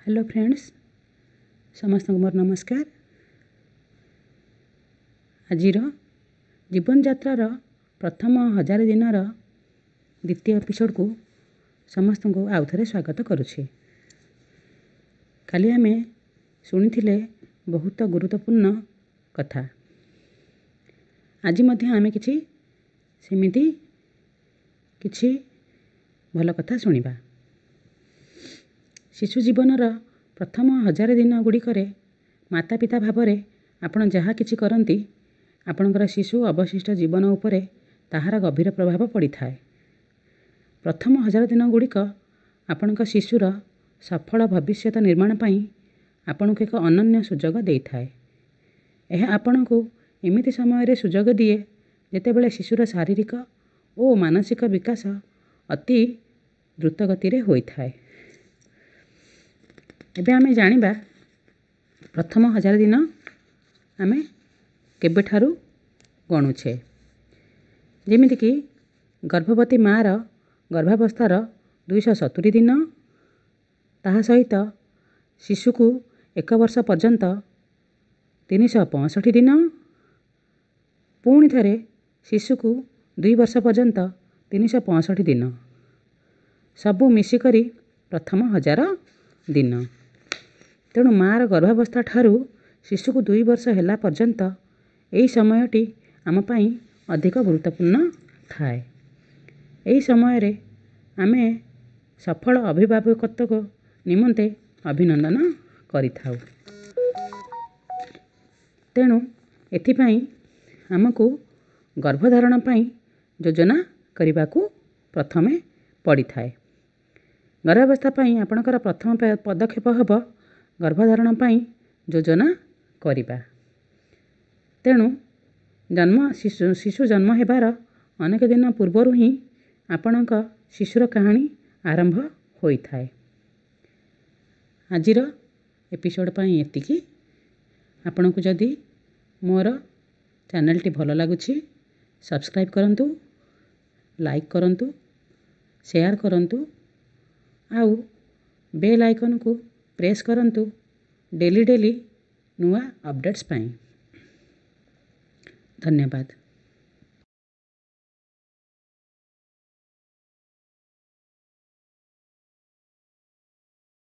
Hello friends समस्त मोर नमस्कार। आजिर जीवन यात्रार प्रथम 1000 दिनर द्वितीय एपिसोड को समस्त को आउ थे स्वागत करुछि। काली आमे शुणिथिले बहुत गुरुत्वपूर्ण कथा। आज मध्य आमे किछि सेमिति किछि भल कथा शुणिबा। शिशु जीवनर प्रथम 1000 दिन गुड़िकरे माता पिता भावरे आपण जहाँ किछि करंती आपणकर शिशु अवशिष्ट जीवन उपरे ताहार गभीर प्रभाव पड़ी थाए। प्रथम 1000 दिन गुड़िक आपणक शिशुर सफल भविष्यत निर्माण पाई आपणको एक अनन्य सुजोग देई थाए। यह आपणको एमिति समय सुजोग दिए जेतेबेले शिशुर शारीरिक और मानसिक विकास अति द्रुत गति रे होई थाए। एबे आमे जानिबा प्रथम 1000 दिन आमे केबेठारु गणुछे। जेमिति कि गर्भवती मार गर्भावस्थार 270 दिन, ताहा सहित शिशु को 1 वर्ष पर्यंत 365 दिन, पुणी थरे शिशु को 2 वर्ष पर्यंत 365 दिन, सबू मिसिकरी प्रथम 1000 दिन। तेणु मार गर्भावस्था ठारू शिशु को 2 वर्ष हेला पर्यंत एही समयटी आम पाई अधिक गुरुत्वपूर्ण थाए। एही समय रे आमे सफल अभिभावकत्व निमंते अभिनंदन करिथाउ। तेणु एथिपाई आमको गर्भधारण पाई योजना करिबाकू प्रथमे पड़ी थाए। गर्भावस्था पाई आपणकर प्रथम पदक्षेप हबो गर्भधारण पाई योजना करिबा। तेणु शिशु जन्म हेबार अनेक दिन पूर्वरु ही आपणक शिशुर कहानी आरंभ होई थाए। आजिर एपिसोड पाई एतिकी। आपणको जदि मोर चैनल टी भल लागुछि सब्सक्राइब करंतु, लाइक करंतु, शेयर करंतु आउ बेल आइकन को प्रेस करंतु डेली नुआ अपडेट्स पाई। धन्यवाद।